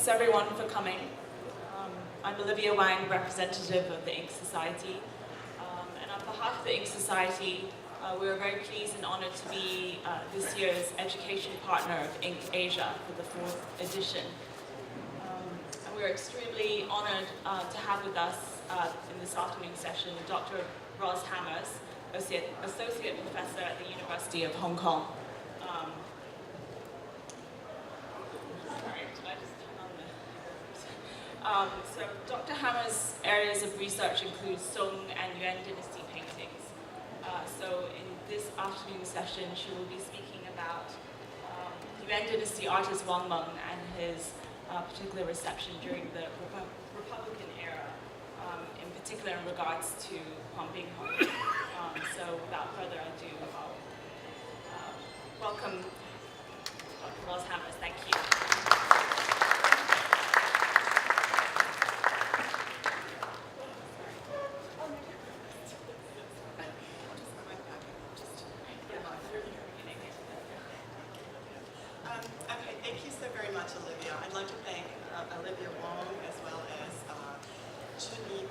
everyone for coming. I'm Olivia Wang, representative of the Ink Society. And on behalf of the Ink Society, we are very pleased and honored to be this year's education partner of Ink Asia for the 4th edition. And we're extremely honored to have with us in this afternoon session Dr. Roslyn, Associate Professor at the University of Hong Kong. So Dr. Hammer's areas of research include Song and Yuan dynasty paintings. So in this afternoon session, she will be speaking about Yuan dynasty artist Wang Meng and his particular reception during the Republican era, in particular in regards to Binhong. So without further ado, I'll welcome Dr. Roslyn. Thank you. Olivia. I'd like to thank Olivia Wang as well as Binhong.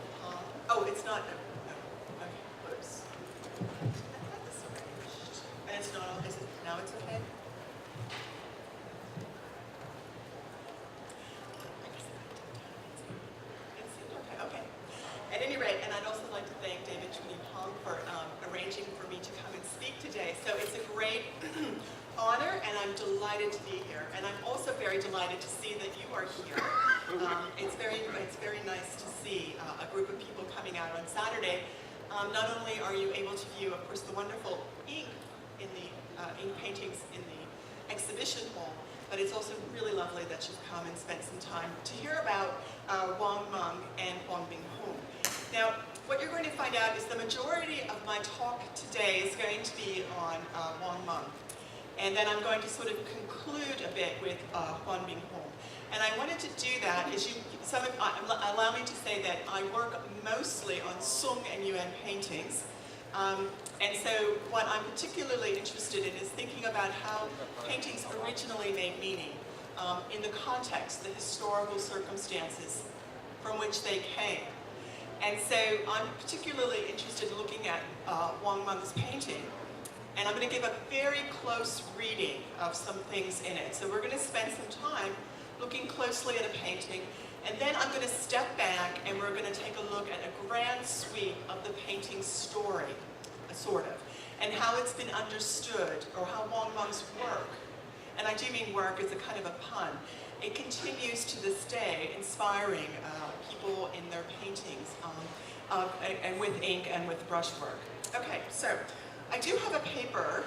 Oh, it's not. No. Okay. Whoops. I thought this arranged. And it's not. Is it now? It's okay. Okay. At any rate, and I'd also like to thank David Huang for arranging for me to come and speak today. So it's a great honor, and I'm delighted to be here. And I'm also very delighted to see that you are here. It's very nice to see a group of people coming out on Saturday. Not only are you able to view, of course, the wonderful ink in the ink paintings in the exhibition hall, but it's also really lovely that you've come and spent some time to hear about Wang Meng and Binhong. Now, what you're going to find out is the majority of my talk today is going to be on Wang Meng. And then I'm going to sort of conclude a bit with Binhong. And I wanted to do that, allow me to say that I work mostly on Song and Yuan paintings. And so what I'm particularly interested in is thinking about how paintings originally made meaning in the context, the historical circumstances from which they came. And so I'm particularly interested in looking at Wang Meng's painting. And I'm going to give a very close reading of some things in it. So we're going to spend some time looking closely at a painting, and then I'm going to step back and we're going to take a look at a grand sweep of the painting's story, sort of, and how it's been understood, or how Wang Meng's work, and I do mean work as a kind of a pun, it continues to this day inspiring people in their paintings, and with ink and with brushwork. Okay, so I do have a paper.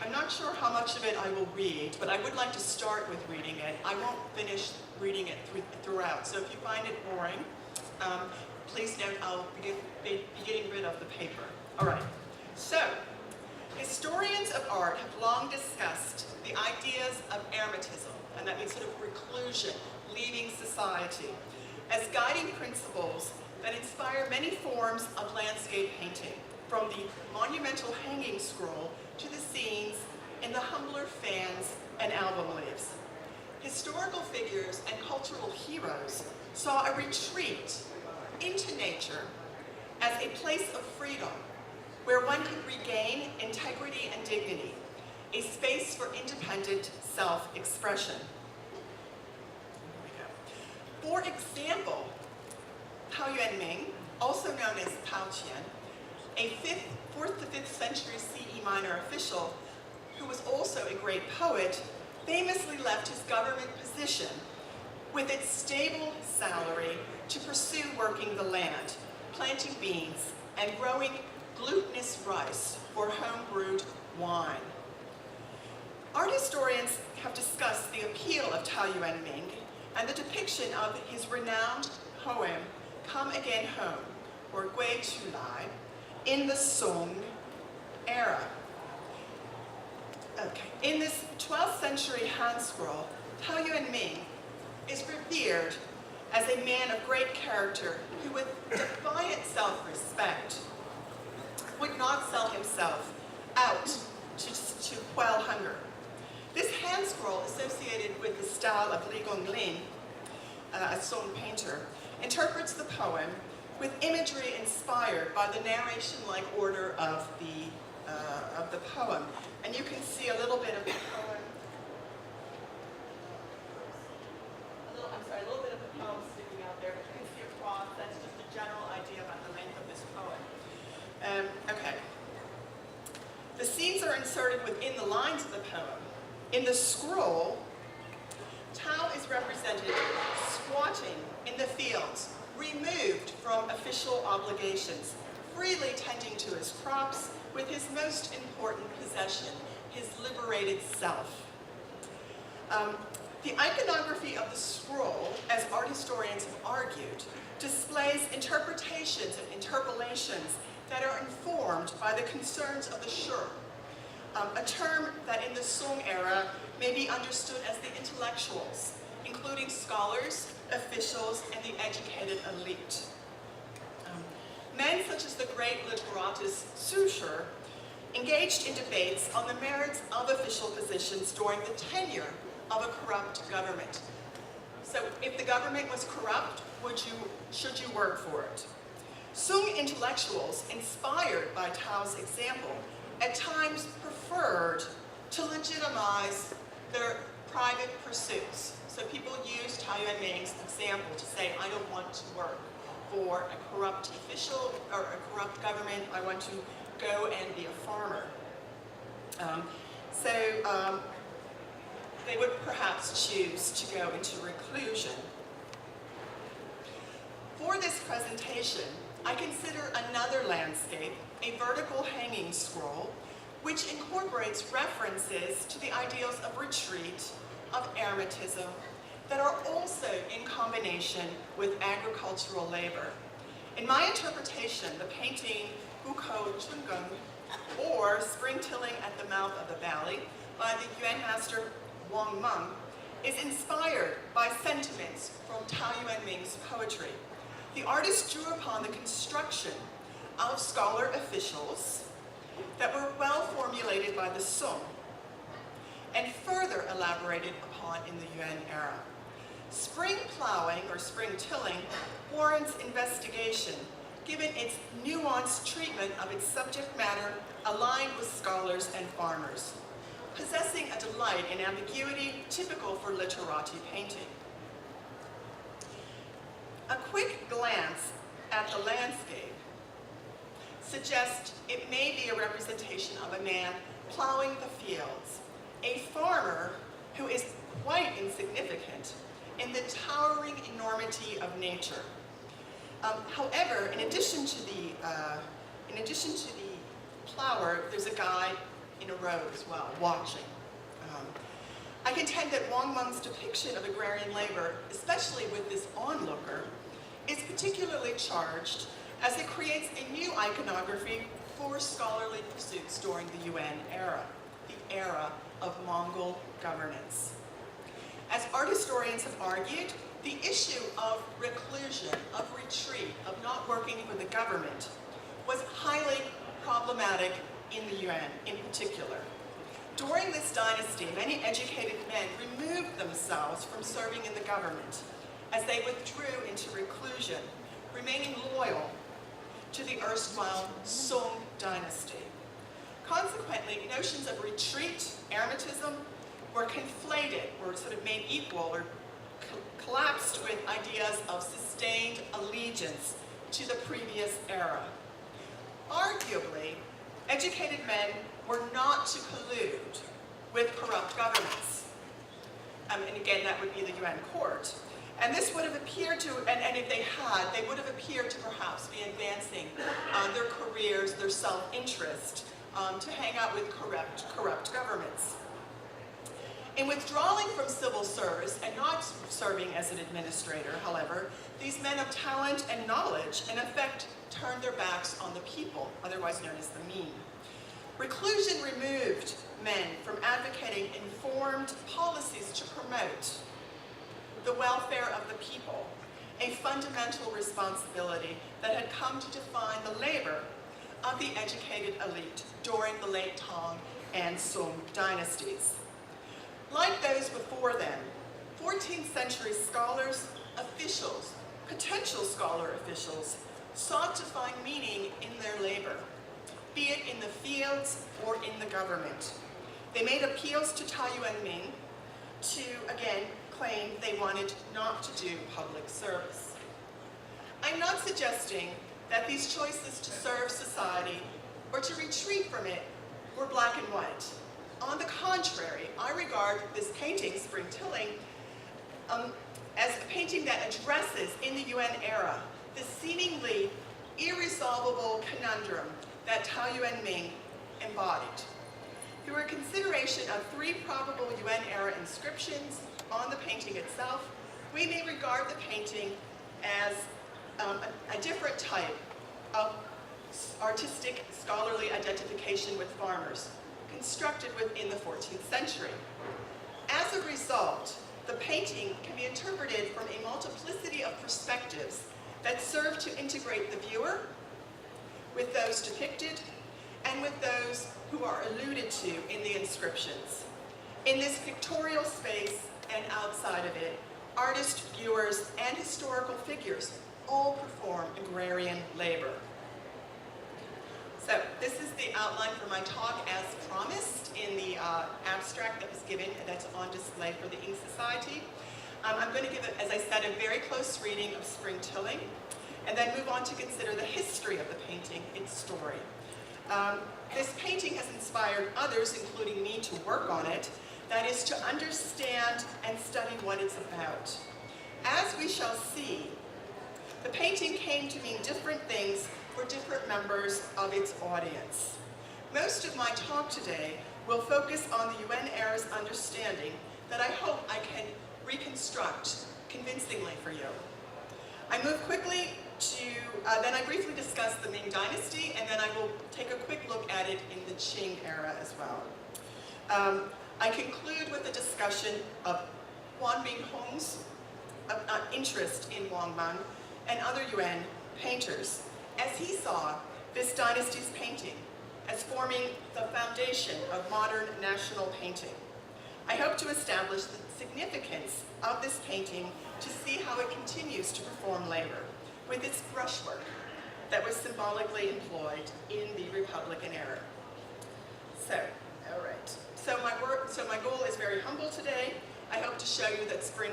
I'm not sure how much of it I will read, but I would like to start with reading it. I won't finish reading it throughout, so if you find it boring, please note I'll be getting rid of the paper. All right, so historians of art have long discussed the ideas of eremitism, and that means sort of reclusion, leaving society, as guiding principles that inspire many forms of landscape painting, from the monumental hanging scroll to the scenes in the humbler fans and album leaves. Historical figures and cultural heroes saw a retreat into nature as a place of freedom, where one could regain integrity and dignity, a space for independent self-expression. For example, Tao Yuanming, also known as Tao Qian, a 4th to 5th century CE minor official who was also a great poet, famously left his government position with its stable salary to pursue working the land, planting beans, and growing glutinous rice for home-brewed wine. Art historians have discussed the appeal of Tao Yuanming and the depiction of his renowned poem, Come Again Home, or Gui Chu Lai, in the Song era. Okay. In this 12th century hand scroll, Tao Yuanming is revered as a man of great character who, with defiant self-respect, would not sell himself out to hunger. This hand scroll, associated with the style of Li Gonglin, a Song painter, interprets the poem with imagery inspired by the narration-like order of the poem. And you can see a little bit of the poem. A little bit of the poem sticking out there, but you can see across. That's just a general idea about the length of this poem. Okay. The scenes are inserted within the lines of the poem. In the scroll, Tao is represented squatting in the fields, removed from official obligations, freely tending to his crops with his most important possession, his liberated self. The iconography of the scroll, as art historians have argued, displays interpretations and interpolations that are informed by the concerns of the shur, a term that in the Song era may be understood as the intellectuals, including scholars, officials, and the educated elite. Men such as the great literatist Su Shi engaged in debates on the merits of official positions during the tenure of a corrupt government. So if the government was corrupt, should you work for it? Song intellectuals, inspired by Tao's example, at times preferred to legitimize their private pursuits. So people use Tao Yuanming's example to say, I don't want to work for a corrupt official or a corrupt government. I want to go and be a farmer. They would perhaps choose to go into reclusion. For this presentation, I consider another landscape, a vertical hanging scroll, which incorporates references to the ideals of retreat, of eremitism, that are also in combination with agricultural labor. In my interpretation, the painting Bukou Chungung, or Spring Tilling at the Mouth of the Valley, by the Yuan master Wang Meng, is inspired by sentiments from Tao Yuanming's poetry. The artist drew upon the construction of scholar officials that were well formulated by the Song and further elaborated upon in the Yuan era. Spring plowing or spring tilling warrants investigation given its nuanced treatment of its subject matter aligned with scholars and farmers, possessing a delight in ambiguity typical for literati painting. A quick glance at the landscape suggests it may be a representation of a man plowing the fields, a farmer who is quite insignificant in the towering enormity of nature. However, in addition to the plower, there's a guy in a row as well, watching. I contend that Wang Meng's depiction of agrarian labor, especially with this onlooker, is particularly charged as it creates a new iconography for scholarly pursuits during the Yuan era, the era of Mongol governance. As art historians have argued, the issue of reclusion, of retreat, of not working for the government was highly problematic in the Yuan in particular. During this dynasty, many educated men removed themselves from serving in the government as they withdrew into reclusion, remaining loyal to the erstwhile Song dynasty. Consequently, notions of retreat, eremitism, were conflated, or sort of made equal, or collapsed with ideas of sustained allegiance to the previous era. Arguably, educated men were not to collude with corrupt governments. And again, that would be the Yuan court. And this would have appeared to, and if they had, they would have appeared to perhaps be advancing their careers, their self-interest, to hang out with corrupt governments. In withdrawing from civil service and not serving as an administrator, however, these men of talent and knowledge, in effect, turned their backs on the people, otherwise known as the mean. Reclusion removed men from advocating informed policies to promote the welfare of the people, a fundamental responsibility that had come to define the labor of the educated elite during the late Tang and Song dynasties. Like those before them, 14th century scholars, officials, social scholar officials sought to find meaning in their labor, be it in the fields or in the government. They made appeals to Taiyuan and Meng to, again, claim they wanted not to do public service. I'm not suggesting that these choices to serve society or to retreat from it were black and white. On the contrary, I regard this painting, Spring Tilling, as a painting that addresses, in the Yuan era, the seemingly irresolvable conundrum that Taiyuan and Ming embodied. Through a consideration of 3 probable Yuan era inscriptions on the painting itself, we may regard the painting as a different type of artistic scholarly identification with farmers, constructed within the 14th century. As a result, the painting can be interpreted from a multiplicity of perspectives that serve to integrate the viewer with those depicted and with those who are alluded to in the inscriptions. In this pictorial space and outside of it, artists, viewers, and historical figures all perform agrarian labor. So this is the outline for my talk as promised in the abstract that was given, that's on display for the Ink Society. I'm going to give it, as I said, a very close reading of Spring Tilling, and then move on to consider the history of the painting, its story. This painting has inspired others, including me, to work on it, that is to understand and study what it's about. As we shall see, the painting came to mean different things for different members of its audience. Most of my talk today will focus on the Yuan era's understanding that I hope I can reconstruct convincingly for you. I move quickly to, then I briefly discuss the Ming Dynasty, and then I will take a quick look at it in the Qing era as well. I conclude with a discussion of Binhong's interest in Wang and other Yuan painters, as he saw this dynasty's painting as forming the foundation of modern national painting. I hope to establish the significance of this painting to see how it continues to perform labor with its brushwork that was symbolically employed in the Republican era. So, all right. So my goal is very humble today. I hope to show you that spring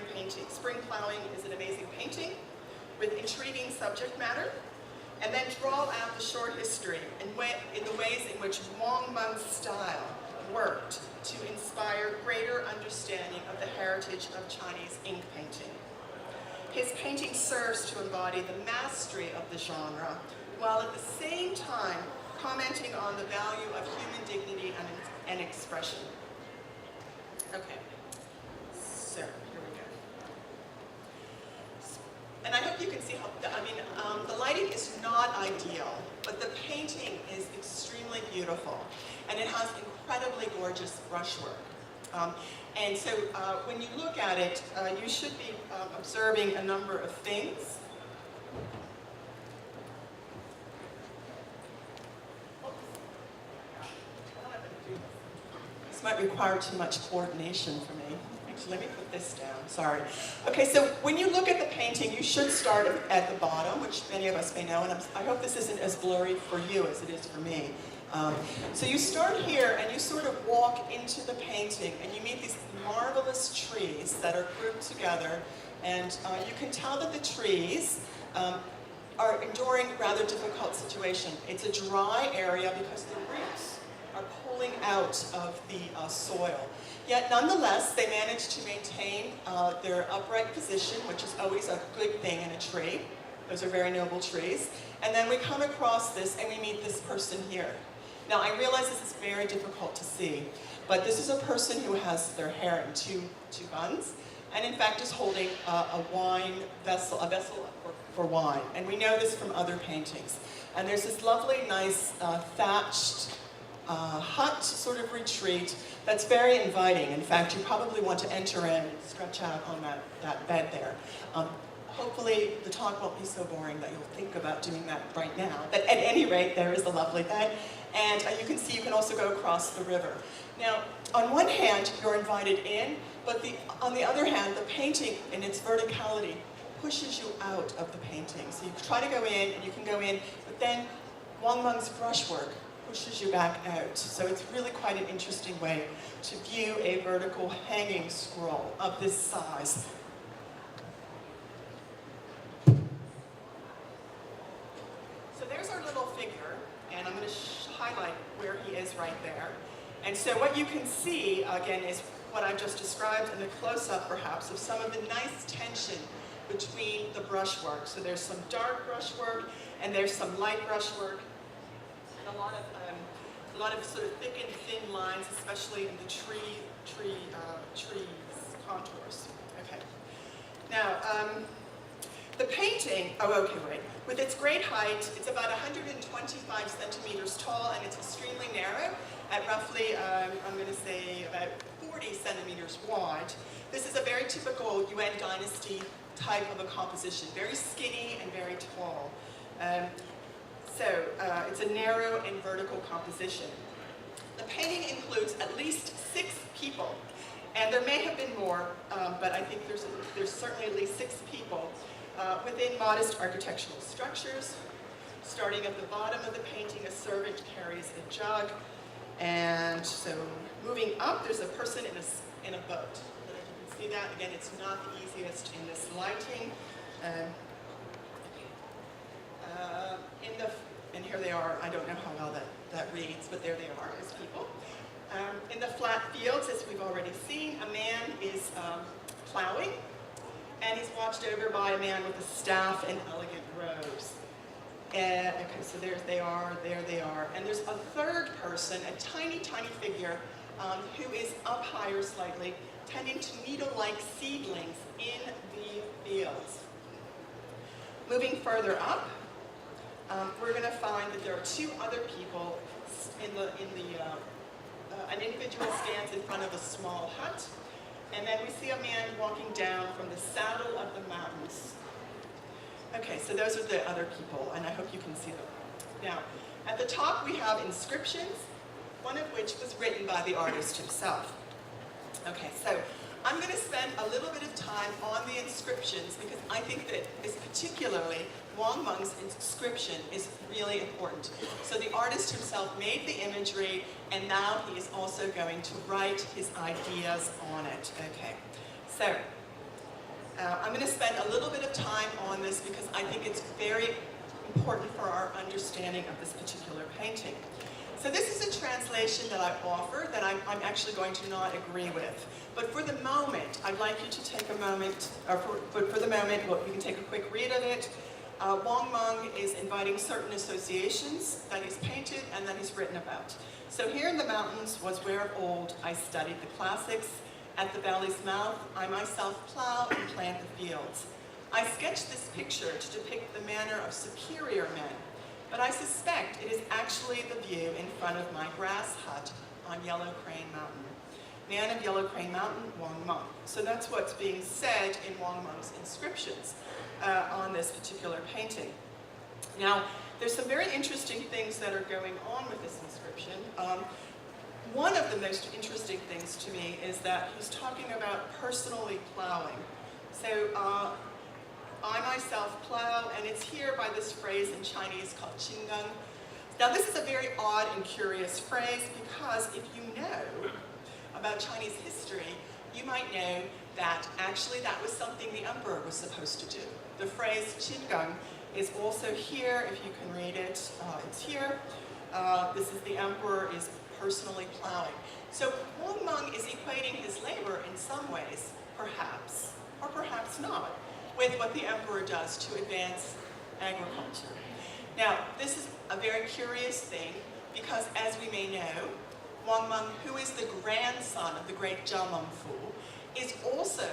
plowing is an amazing painting with intriguing subject matter, and then draw out the short history in the ways in which Wang Meng's style worked to inspire greater understanding of the heritage of Chinese ink painting. His painting serves to embody the mastery of the genre, while at the same time commenting on the value of human dignity and expression. Okay, so here we go. And I hope you can see how, the lighting is not ideal, but the painting is extremely beautiful, and it has incredibly gorgeous brushwork. And so when you look at it, you should be observing a number of things. This might require too much coordination for me. Actually, let me put this down, sorry. Okay, so when you look at the painting, you should start at the bottom, which many of us may know, and I hope this isn't as blurry for you as it is for me. So you start here and you sort of walk into the painting and you meet these marvelous trees that are grouped together, and you can tell that the trees are enduring a rather difficult situation. It's a dry area because the roots are pulling out of the soil. Yet nonetheless, they manage to maintain their upright position, which is always a good thing in a tree. Those are very noble trees. And then we come across this and we meet this person here. Now, I realize this is very difficult to see, but this is a person who has their hair in two buns, and in fact is holding a vessel for wine. And we know this from other paintings. And there's this lovely, nice thatched hut sort of retreat that's very inviting. In fact, you probably want to enter in and stretch out on that bed there. Hopefully the talk won't be so boring that you'll think about doing that right now. But at any rate, there is a lovely bed. And you can see you can also go across the river. Now, on one hand, you're invited in, but on the other hand, the painting in its verticality pushes you out of the painting. So you try to go in, and you can go in, but then Wang Meng's brushwork pushes you back out. So it's really quite an interesting way to view a vertical hanging scroll of this size. So there's our little figure, and I'm going to highlight where he is right there. And so what you can see, again, is what I've just described in the close-up, perhaps, of some of the nice tension between the brushwork. So there's some dark brushwork, and there's some light brushwork, and a lot of sort of thick and thin lines, especially in the trees contours. Okay. Now, the painting, with its great height, it's about 125 centimeters tall, and it's extremely narrow, at roughly, I'm going to say, about 40 centimeters wide. This is a very typical Yuan dynasty type of a composition, very skinny and very tall. It's a narrow and vertical composition. The painting includes at least 6 people, and there may have been more, but I think there's certainly at least 6 people within modest architectural structures. Starting at the bottom of the painting, a servant carries a jug, and so moving up, there's a person in a boat. You can see that. Again, it's not the easiest in this lighting. And here they are. I don't know how well that reads, but there they are as people. In the flat fields, as we've already seen, a man is plowing, and he's watched over by a man with a staff and elegant robes. Okay, so there they are. And there's a third person, a tiny, tiny figure, who is up higher slightly, tending to needle-like seedlings in the fields. Moving further up, we're going to find that there are 2 other people an individual stands in front of a small hut, and then we see a man walking down from the saddle of the mountains. Okay, so those are the other people, and I hope you can see them. Now, at the top we have inscriptions, one of which was written by the artist himself. Okay, so I'm going to spend a little bit of time on the inscriptions because I think that particularly Wang Meng's inscription is really important. So the artist himself made the imagery, and now he is also going to write his ideas on it. Okay, so I'm going to spend a little bit of time on this because I think it's very important for our understanding of this particular painting. So this is a translation that I offer that I'm actually going to not agree with. But for the moment, I'd like you to take a moment, for the moment, you can take a quick read of it. Wang Meng is inviting certain associations that he's painted and that he's written about. So here in the mountains was where of old I studied the classics. At the valley's mouth, I myself plow and plant the fields. I sketched this picture to depict the manner of superior men, but I suspect it is actually the view in front of my grass hut on Yellow Crane Mountain. Man of Yellow Crane Mountain, Wang Meng. So that's what's being said in Wang Meng's inscriptions on this particular painting. Now, there's some very interesting things that are going on with this inscription. One of the most interesting things to me is that he's talking about personally plowing. So I myself plow, and it's here by this phrase in Chinese called qinggang. Now this is a very odd and curious phrase because if you know about Chinese history, you might know that actually that was something the emperor was supposed to do. The phrase qinggang is also here, if you can read it, it's here. This is the emperor is personally plowing. So Wang Meng is equating his labor in some ways, perhaps, or perhaps not, with what the emperor does to advance agriculture. Now, this is a very curious thing because, as we may know, Wang Meng, who is the grandson of the great Zhao Mengfu, is also,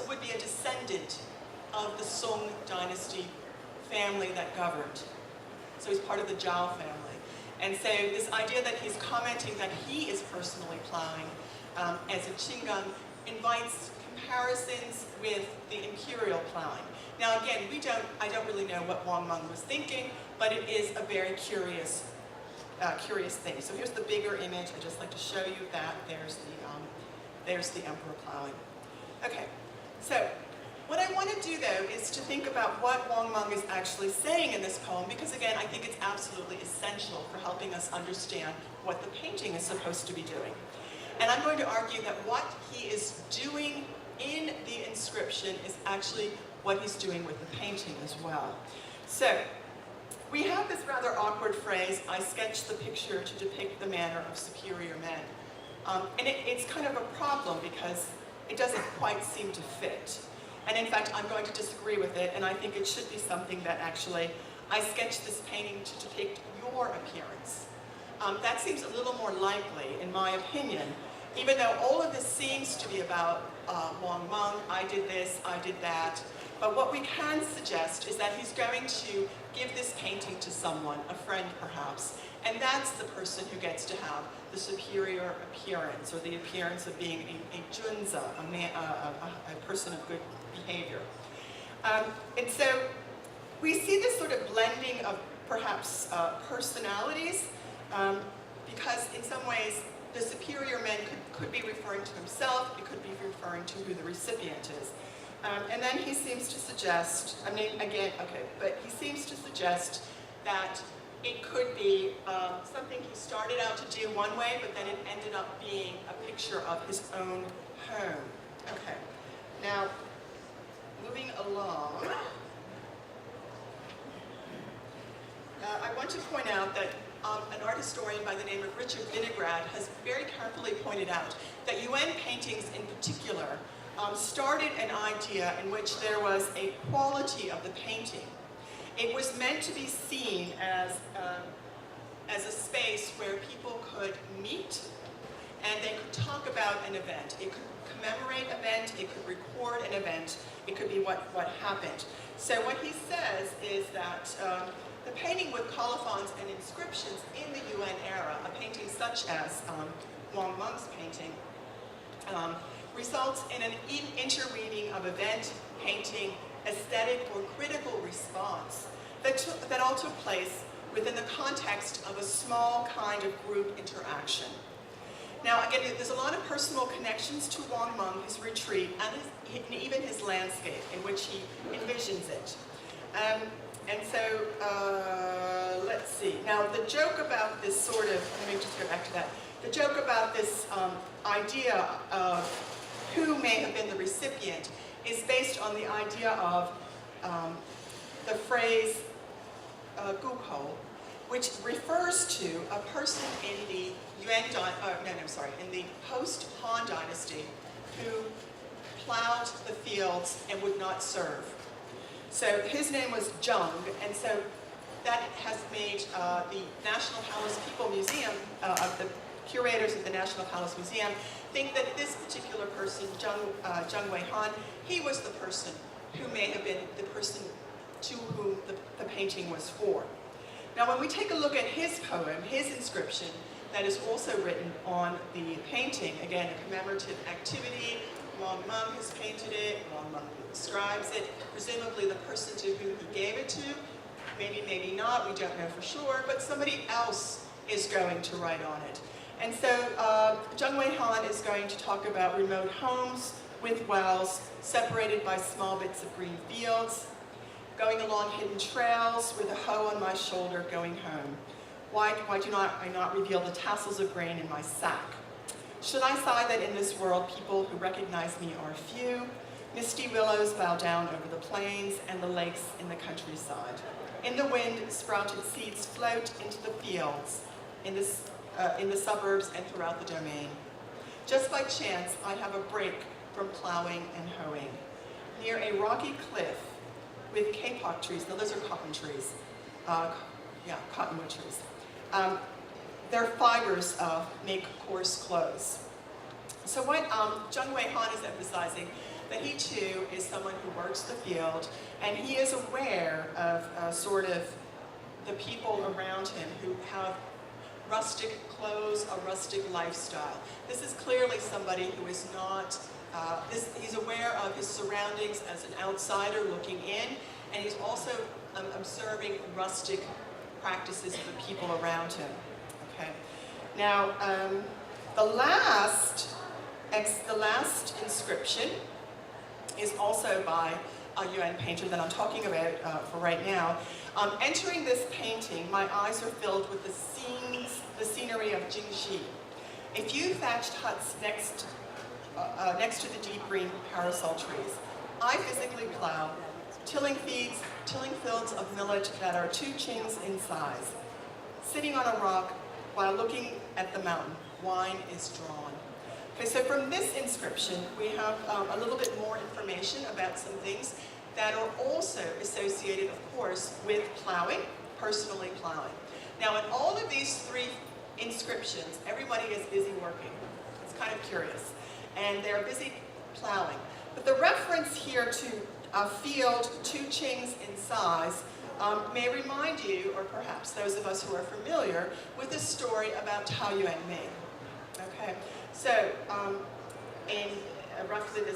would be a descendant of the Song dynasty family that governed. So he's part of the Zhao family. And so this idea that he's commenting that he is personally plowing as a qinggang invites comparisons with the imperial plowing. Now again, I don't really know what Wang Meng was thinking, but it is a very curious thing. So here's the bigger image. I'd just like to show you that. There's the emperor plowing. Okay, so think about what Wang Meng is actually saying in this poem, because again, I think it's absolutely essential for helping us understand what the painting is supposed to be doing. And I'm going to argue that what he is doing in the inscription is actually what he's doing with the painting as well. So, we have this rather awkward phrase, I sketched the picture to depict the manner of superior men. And it's kind of a problem because it doesn't quite seem to fit. And in fact, I'm going to disagree with it, and I think it should be something that actually, I sketched this painting to depict your appearance. That seems a little more likely, in my opinion, even though all of this seems to be about Wang Meng, I did this, I did that. But what we can suggest is that he's going to give this painting to someone, a friend perhaps, and that's the person who gets to have the superior appearance, or the appearance of being a junzi, a person of good behavior. And so we see this sort of blending of perhaps personalities, because in some ways the superior man could be referring to himself, it could be referring to who the recipient is. And then he seems to suggest, I mean, again, okay, but he seems to suggest that it could be something he started out to do one way, but then it ended up being a picture of his own home. Okay, now, moving along, I want to point out that an art historian by the name of Richard Vinograd has very carefully pointed out that UN paintings in particular started an idea in which there was a quality of the painting. It was meant to be seen as a space where people could meet and they could talk about an event. It could commemorate an event, it could record an event, it could be what happened. So what he says is that the painting with colophons and inscriptions in the UN era, a painting such as Wang Meng's painting, results in an interweaving of event, painting, aesthetic, or critical response that all took place within the context of a small kind of group interaction. Now, again, there's a lot of personal connections to Wang Meng, his retreat, and even his landscape in which he envisions it. And so, let's see. Now, the joke about this sort of, let me just go back to that. The joke about this idea of who may have been the recipient is based on the idea of the phrase guko, which refers to a person in the in the post-Han dynasty who plowed the fields and would not serve. So his name was Zheng, and so that has made the National Palace People Museum, of the curators of the National Palace Museum, think that this particular person, Zheng Wei-han, he was the person who may have been the person to whom the painting was for. Now when we take a look at his poem, his inscription, that is also written on the painting, again, a commemorative activity, Wang Meng has painted it, Wang Meng describes it, presumably the person to whom he gave it to, maybe, maybe not, we don't know for sure, but somebody else is going to write on it. And so Zheng Wei-han is going to talk about remote homes with wells separated by small bits of green fields, going along hidden trails with a hoe on my shoulder going home. Why do I not reveal the tassels of grain in my sack? Should I sigh that in this world people who recognize me are few? Misty willows bow down over the plains and the lakes in the countryside. In the wind, sprouted seeds float into the fields, in the suburbs and throughout the domain. Just by chance, I have a break from plowing and hoeing. Near a rocky cliff with kapok trees, now those are cotton trees, cottonwood trees. Their fibers make coarse clothes. So what Zheng Wei-han is emphasizing, that he too is someone who works the field, and he is aware of sort of the people around him who have rustic clothes, a rustic lifestyle. This is clearly somebody who is not, he's aware of his surroundings as an outsider looking in, and he's also observing rustic practices of the people around him. Okay. Now, the last inscription is also by a Yuan painter that I'm talking about for right now. Entering this painting, my eyes are filled with the scenery of Jingxi. A few thatched huts next to the deep green parasol trees. I physically plow, tilling fields of millet that are 2 qings in size. Sitting on a rock while looking at the mountain, wine is drawn. Okay, so from this inscription, we have a little bit more information about some things that are also associated, of course, with plowing, personally plowing. Now, in all of these 3 inscriptions, everybody is busy working. It's kind of curious. And they're busy plowing. But the reference here to a field 2 qings in size may remind you, or perhaps those of us who are familiar, with the story about Taoyuan Meng. Okay, so in roughly the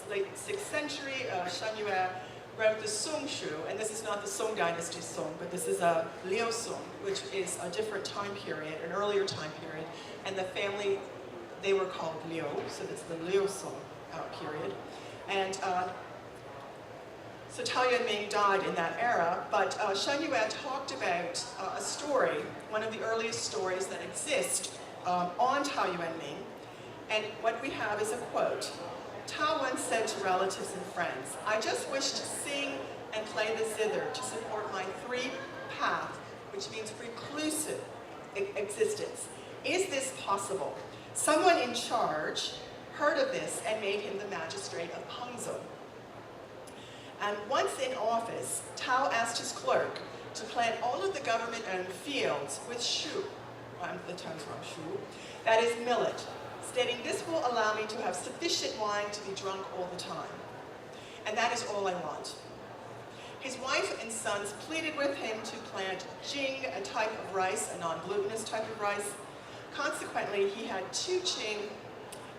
late 6th century, Shan Yue wrote the Song Shu, and this is not the Song Dynasty Song, but this is a Liu Song, which is a different time period, an earlier time period, and the family, they were called Liu, so that's the Liu Song period. And so Taoyuan Ming died in that era, but Shan Yue talked about a story, one of the earliest stories that exist on Taoyuan Ming, and what we have is a quote. Tao once said to relatives and friends, "I just wish to sing and play the zither to support my 3-path, which means reclusive existence. Is this possible?" Someone in charge heard of this and made him the magistrate of Hangzhou. And once in office, Tao asked his clerk to plant all of the government-owned fields with shu, the term's wrong, shu, that is millet, stating, "This will allow me to have sufficient wine to be drunk all the time. And that is all I want." His wife and sons pleaded with him to plant jing, a type of rice, a non-glutinous type of rice. Consequently, he had 2 qing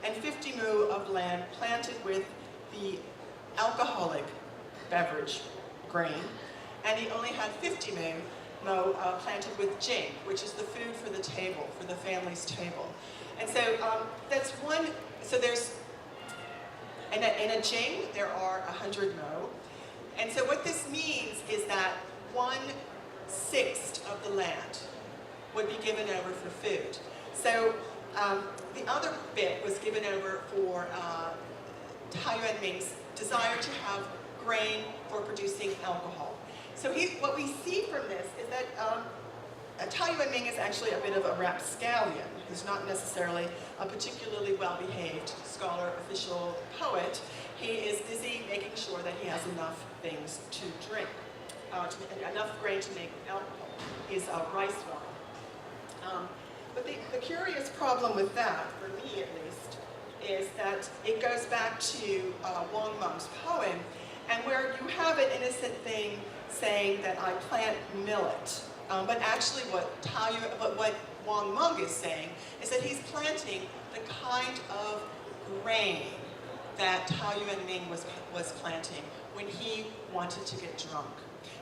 and 50 mu of land planted with the alcoholic beverage grain, and he only had 50 mu planted with jing, which is the food for the table, for the family's table. And so that's one, so there's, in a jing, there are 100 mo. And so what this means is that 1/6 of the land would be given over for food. So the other bit was given over for Taoyuan Ming's desire to have grain for producing alcohol. So what we see from this is that Taoyuan Ming is actually a bit of a rapscallion. He's not necessarily a particularly well-behaved scholar, official, poet. He is busy making sure that he has enough things to drink, enough grain to make alcohol, his rice wine. But the curious problem with that, for me at least, is that it goes back to Wang Meng's poem, and where you have an innocent thing saying that I plant millet, but actually what Wang Meng is saying is that he's planting the kind of grain that Taoyuan Ming was planting when he wanted to get drunk.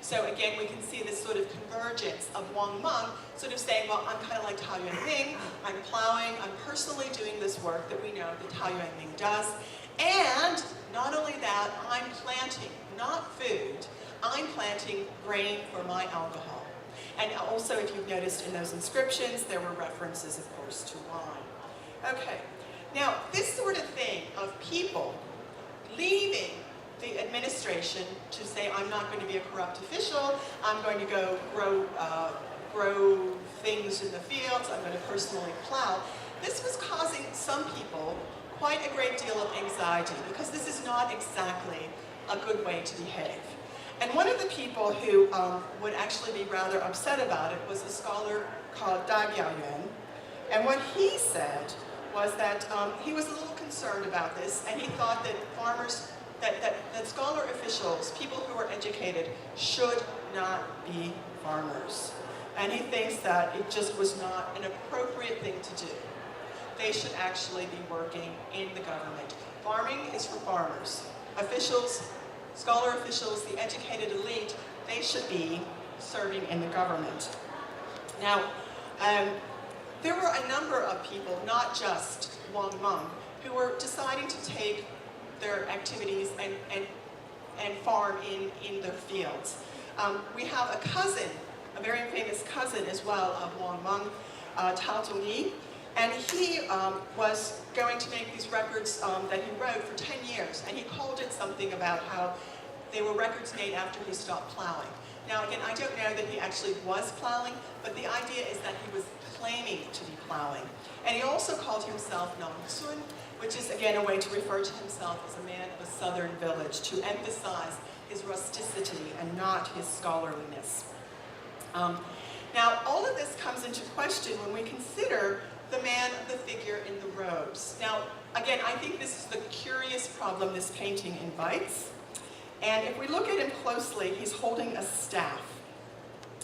So again, we can see this sort of convergence of Wang Meng sort of saying, well, I'm kind of like Taoyuan Ming, I'm plowing, I'm personally doing this work that we know that Taoyuan Ming does, and not only that, I'm planting, not food, I'm planting grain for my alcohol. And also, if you've noticed in those inscriptions, there were references, of course, to wine. Okay, now this sort of thing of people leaving the administration to say, I'm not going to be a corrupt official, I'm going to go grow things in the fields, I'm going to personally plow. This was causing some people quite a great deal of anxiety because this is not exactly a good way to behave. And one of the people who would actually be rather upset about it was a scholar called Da Yaoyuan. And what he said was that he was a little concerned about this, and he thought that farmers, that scholar officials, people who are educated, should not be farmers. And he thinks that it just was not an appropriate thing to do. They should actually be working in the government. Farming is for farmers. Officials, scholar officials, the educated elite, they should be serving in the government. Now, there were a number of people, not just Wang Meng, who were deciding to take their activities and farm in their fields. We have a cousin, a very famous cousin as well of Wang Meng, Tao Zhongyi, and he was going to make these records that he wrote for 10 years, and he called it something about how they were records made after he stopped plowing. Now again, I don't know that he actually was plowing, but the idea is that he was claiming to be plowing. And he also called himself Nongsun, which is again a way to refer to himself as a man of a southern village, to emphasize his rusticity and not his scholarliness. Now, all of this comes into question when we consider the man of the figure in the robes. Now, again, I think this is the curious problem this painting invites. And if we look at him closely, he's holding a staff.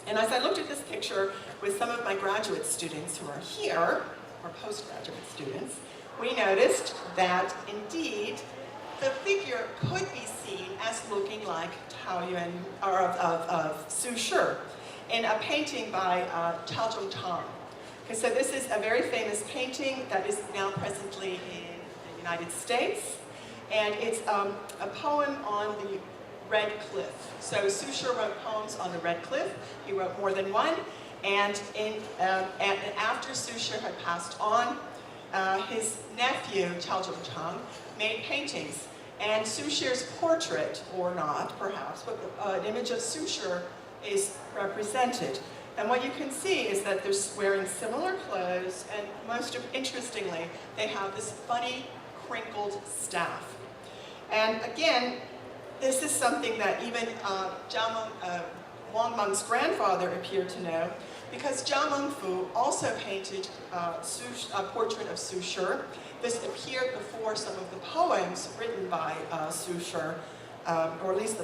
And as I looked at this picture with some of my graduate students who are here, or postgraduate students, we noticed that indeed the figure could be seen as looking like Tao Yuan, or of Su Shi, in a painting by Chao Zhongtang. Okay, so this is a very famous painting that is now presently in the United States, and it's a poem on the Red Cliff. So Su Shi wrote poems on the Red Cliff. He wrote more than one, and after Su Shi had passed on, his nephew, Chao Zhongtang, made paintings. And Su Shi's portrait, or not perhaps, but an image of Su Shi is represented. And what you can see is that they're wearing similar clothes, and most interestingly, they have this funny, crinkled staff. And again, this is something that even Wang Meng's grandfather appeared to know, because Jia Mengfu also painted a portrait of Su Shi. This appeared before some of the poems written by Su Shi, or at least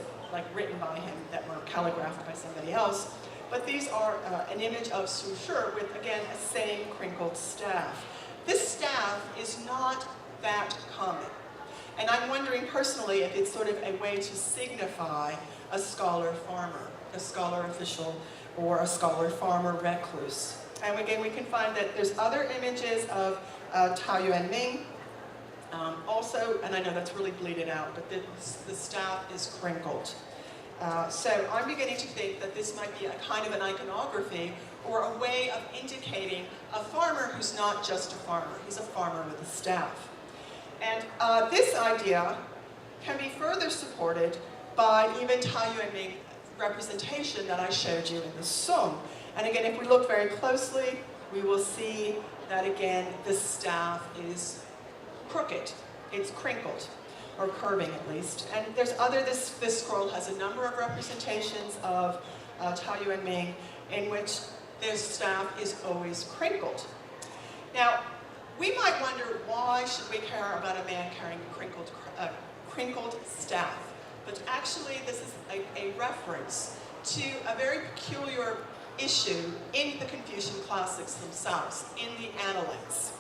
written by him that were calligraphed by somebody else. But these are an image of Su Shi with, again, a same crinkled staff. This staff is not that common. And I'm wondering personally if it's sort of a way to signify a scholar farmer, a scholar official, or a scholar farmer recluse. And again, we can find that there's other images of Tao Yuan Ming also, and I know that's really bleeded out, but the staff is crinkled. So I'm beginning to think that this might be a kind of an iconography or a way of indicating a farmer who's not just a farmer. He's a farmer with a staff. And this idea can be further supported by even Tao Yuan Ming representation that I showed you in the Song. And again, if we look very closely, we will see that again, the staff is crooked. It's crinkled, or curving at least. And there's this scroll has a number of representations of Tao Yuan Ming in which this staff is always crinkled. Now, we might wonder, why should we care about a man carrying a crinkled staff? But actually, this is a reference to a very peculiar issue in the Confucian classics themselves, in the Analects.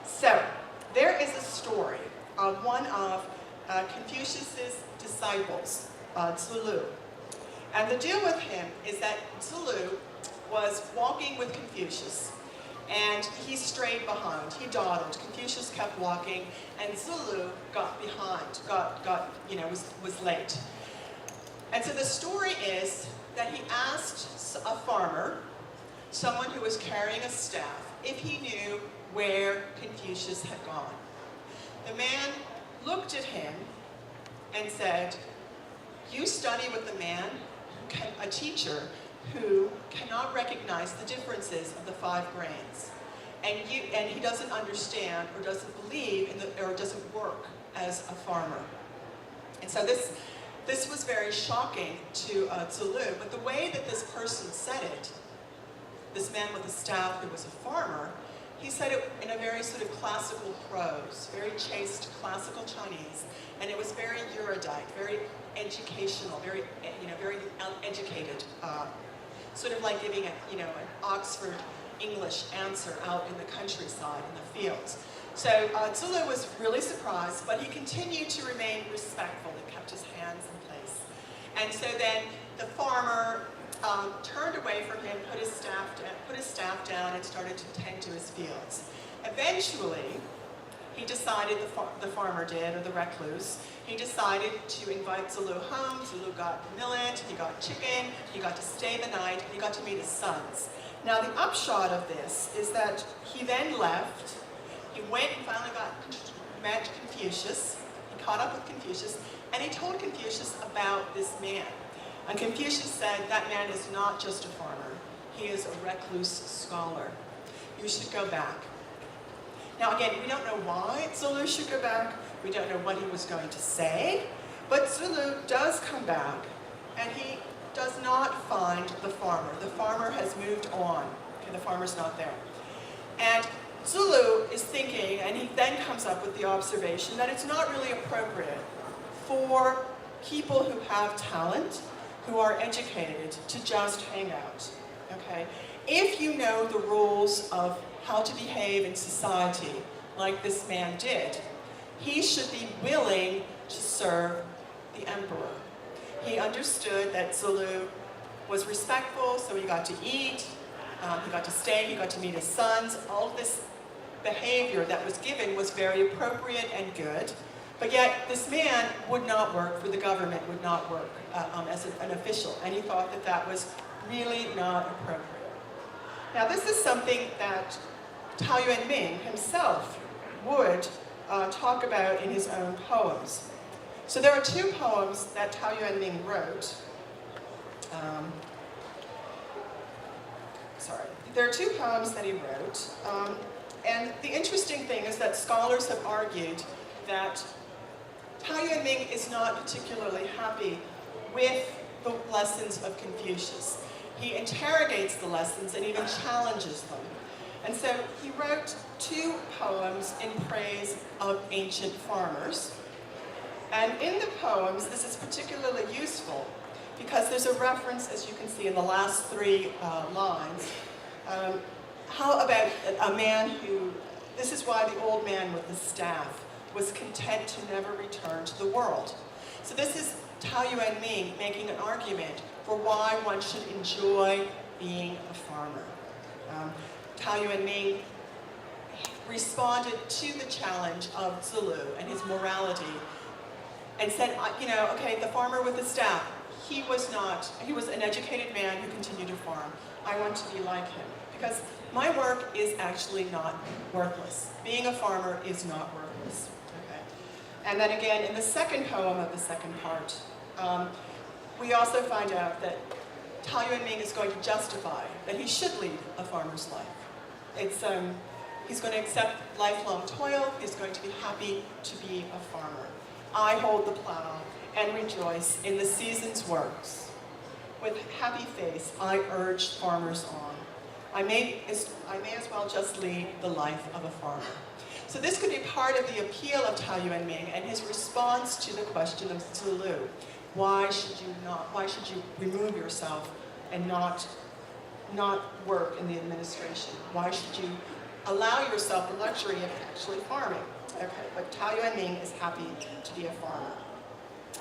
So, there is a story of one of Confucius's disciples, Zulu. And the deal with him is that Zulu was walking with Confucius, and he strayed behind. He dawdled. Confucius kept walking, and Zulu got behind, was late. And so the story is that he asked a farmer, someone who was carrying a staff, if he knew where Confucius had gone. The man looked at him and said, "You study with a man, a teacher, who cannot recognize the differences of the 5 grains. And he doesn't understand or doesn't believe or doesn't work as a farmer." And so this was very shocking to Zulu, but the way that this person said it, this man with a staff who was a farmer, he said it in a very sort of classical prose, very chaste classical Chinese, and it was very erudite, very educational, very educated, sort of like giving an Oxford English answer out in the countryside, in the fields. So Zulu was really surprised, but he continued to remain respectful and kept his hands in place. And so then the farmer turned away from him, put his staff down, and started to tend to his fields. Eventually, he decided, the farmer did, or the recluse, he decided to invite Zulu home. Zulu got millet, he got chicken, he got to stay the night, he got to meet his sons. Now the upshot of this is that he then left, he went and finally met Confucius, he caught up with Confucius, and he told Confucius about this man. And Confucius said, that man is not just a farmer, he is a recluse scholar. You should go back. Now again, we don't know why Zulu should go back, we don't know what he was going to say, but Zulu does come back, and he does not find the farmer. The farmer has moved on. Okay, the farmer's not there. And Zulu is thinking, and he then comes up with the observation that it's not really appropriate for people who have talent, who are educated, to just hang out. Okay? If you know the rules of how to behave in society, like this man did, he should be willing to serve the emperor. He understood that Zulu was respectful, so he got to eat, he got to stay, he got to meet his sons. All of this behavior that was given was very appropriate and good, but yet this man would not work for the government, would not work as an official, and he thought that that was really not appropriate. Now this is something that Meng himself would talk about in his own poems. So there are two poems that Meng wrote. There are two poems that he wrote, and the interesting thing is that scholars have argued that Meng is not particularly happy with the lessons of Confucius. He interrogates the lessons and even challenges them. And so he wrote two poems in praise of ancient farmers. And in the poems, this is particularly useful because there's a reference, as you can see in the last three lines. How about a man who, this is why the old man with the staff was content to never return to the world. So this is Meng making an argument for why one should enjoy being a farmer. Meng responded to the challenge of Zulu and his morality and said, okay, the farmer with the staff, he was an educated man who continued to farm. I want to be like him because my work is actually not worthless. Being a farmer is not worthless. Okay? And then again, in the second poem of the second part, we also find out that Meng is going to justify that he should lead a farmer's life. He's going to accept lifelong toil. He's going to be happy to be a farmer. I hold the plow and rejoice in the season's works. With happy face, I urge farmers on. I may as well just lead the life of a farmer. So this could be part of the appeal of Meng and his response to the question of Zulu. Why should you remove yourself and not work in the administration? Why should you allow yourself the luxury of actually farming? Okay, but Meng is happy to be a farmer.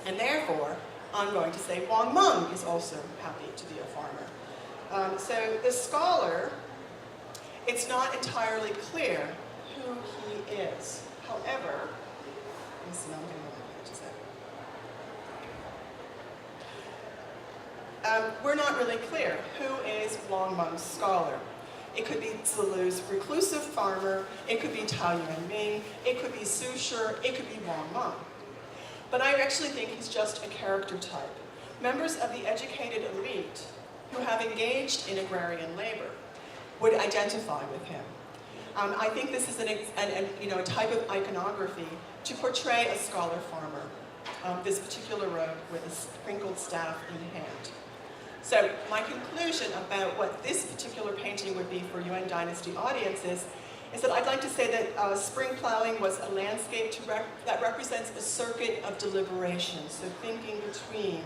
And therefore, I'm going to say Wang is also happy to be a farmer. So the scholar, it's not entirely clear who he is. However, we're not really clear who is Wang's scholar. It could be Zulu's reclusive farmer, it could be Meng, it could be Su Shi, it could be Wang. But I actually think he's just a character type. Members of the educated elite who have engaged in agrarian labor would identify with him. I think this is a type of iconography to portray a scholar farmer, this particular robe with a sprinkled staff in hand. So my conclusion about what this particular painting would be for Yuan Dynasty audiences is that I'd like to say that spring plowing was a landscape that represents a circuit of deliberation, so thinking between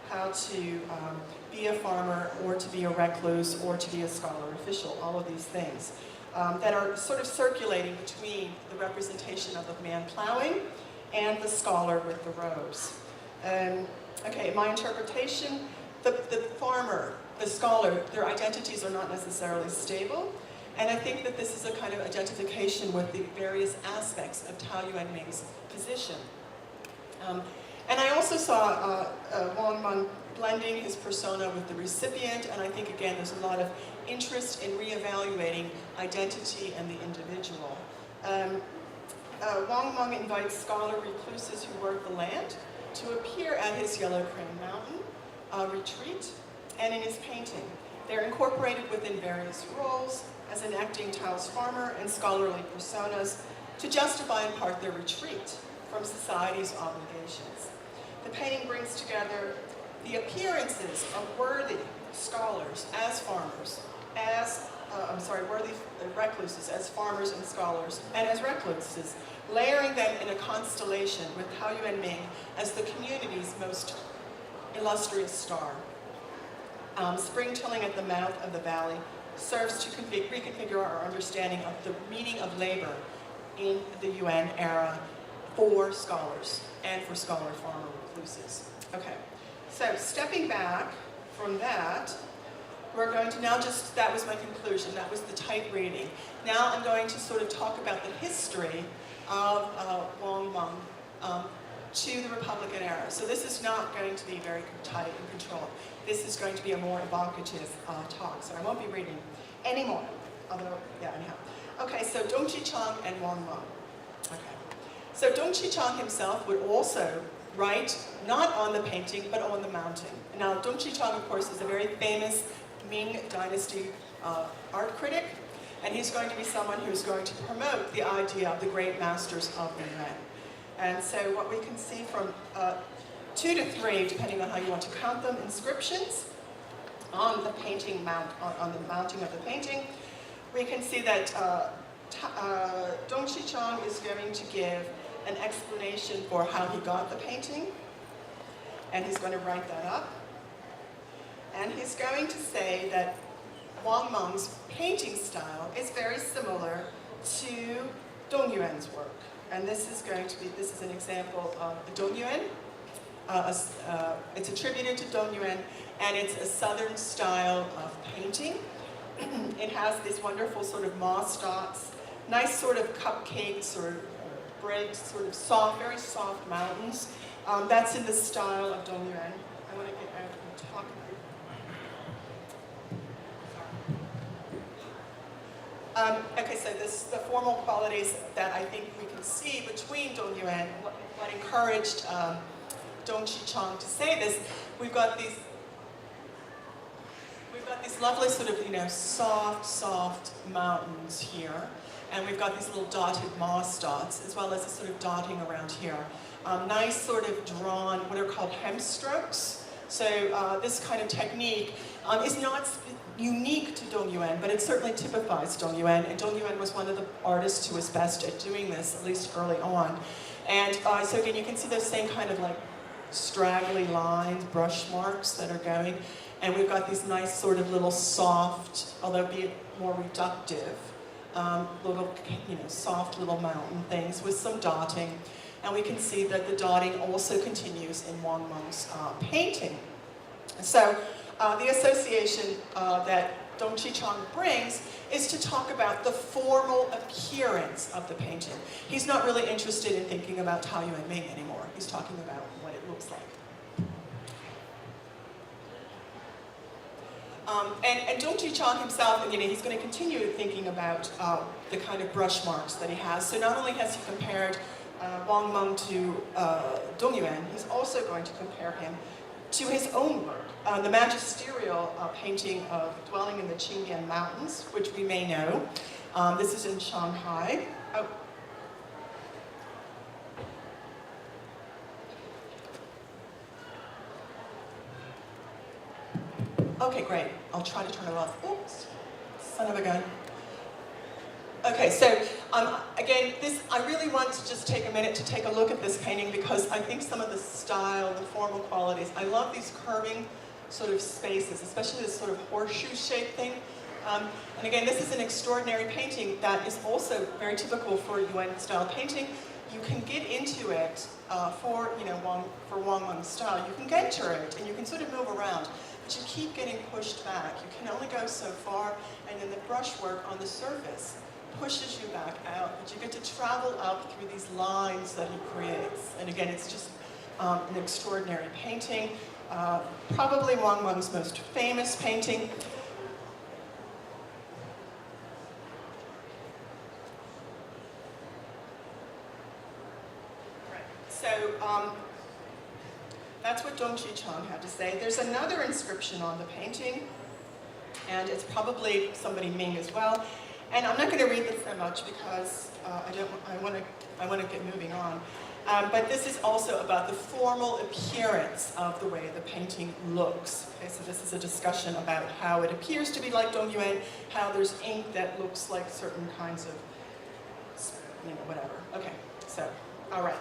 how to be a farmer or to be a recluse or to be a scholar official, all of these things that are sort of circulating between the representation of the man plowing and the scholar with the robes. Okay, my interpretation, the farmer, the scholar, their identities are not necessarily stable, And I think that this is a kind of identification with the various aspects of Tao Yuan Ming's position. And I also saw Wang Meng blending his persona with the recipient, and I think, again, there's a lot of interest in reevaluating identity and the individual. Wang Meng invites scholar recluses who work the land to appear at his Yellow Crane Mountain retreat and in his painting. They're incorporated within various roles as enacting Tao's farmer and scholarly personas to justify in part their retreat from society's obligations. The painting brings together the appearances of worthy scholars as farmers, worthy recluses as farmers and scholars, and as recluses, layering them in a constellation with Tao Yuan Ming as the community's most illustrious star. Spring tilling at the mouth of the valley serves to reconfigure our understanding of the meaning of labor in the Yuan era for scholars and for scholar farmer recluses. Okay, so stepping back from that, we're going to now that was my conclusion, that was the tight reading. Now I'm going to sort of talk about the history of Wang Meng to the Republican era. So this is not going to be very tight and controlled. This is going to be a more evocative talk, so I won't be reading anymore, although, yeah, anyhow. Okay, so Dong Qichang and Wang Meng. Okay, so Dong Qichang himself would also write not on the painting, but on the mounting. Now, Dong Qichang, of course, is a very famous Ming Dynasty art critic, and he's going to be someone who's going to promote the idea of the great masters of the Yuan. And so what we can see from 2 to 3, depending on how you want to count them, inscriptions on the painting on the mounting of the painting, we can see that Dong Qichang is going to give an explanation for how he got the painting, and he's going to write that up. And he's going to say that Wang Meng's painting style is very similar to Dong Yuan's work. And this is an example of the Dong Yuan. It's attributed to Dong Yuan, and it's a southern style of painting. It has these wonderful sort of moss dots, nice sort of cupcakes or breaks, sort of soft, very soft mountains. That's in the style of Dong Yuan. I want to get out and talk about okay, so the formal qualities that I think we can see between Dong Yuan, what encouraged Dong Qichang to say this, we've got these lovely sort of, soft mountains here, and we've got these little dotted moss dots, as well as a sort of dotting around here. Nice sort of drawn, what are called hem strokes. So this kind of technique is not unique to Dong Yuan, but it certainly typifies Dong Yuan, and Dong Yuan was one of the artists who was best at doing this, at least early on. And so again, you can see those same kind of like straggly lines, brush marks that are going, and we've got these nice sort of little soft, although be it more reductive, little, soft little mountain things with some dotting. And we can see that the dotting also continues in Wang Meng's painting. So the association that Dong Qichang brings is to talk about the formal appearance of the painting. He's not really interested in thinking about Tao Yuan Ming anymore. He's talking about what it looks like. And Dong Qichang himself, he's going to continue thinking about the kind of brush marks that he has. So not only has he compared Wang Meng to Dong Yuan, he's also going to compare him to his own work, the magisterial painting of Dwelling in the Qingyan Mountains, which we may know. This is in Shanghai. Oh. Okay, great. I'll try to turn it off. Oops, son of a gun. Okay, so again, I really want to just take a minute to take a look at this painting because I think some of the style, the formal qualities, I love these curving sort of spaces, especially this sort of horseshoe shape thing. And again, this is an extraordinary painting that is also very typical for Yuan style painting. you can get into it for Wang Meng's style. You can get to it and you can sort of move around, but you keep getting pushed back. You can only go so far, and then the brushwork on the surface pushes you back out, but you get to travel up through these lines that he creates. And again, it's just an extraordinary painting. Probably Wang Meng's most famous painting. So that's what Dong Qichang had to say. There's another inscription on the painting, and it's probably somebody Meng as well. And I'm not going to read this so much because I want to get moving on. But this is also about the formal appearance of the way the painting looks. Okay, so this is a discussion about how it appears to be like Dongyuan, how there's ink that looks like certain kinds of, whatever. Okay, so, all right.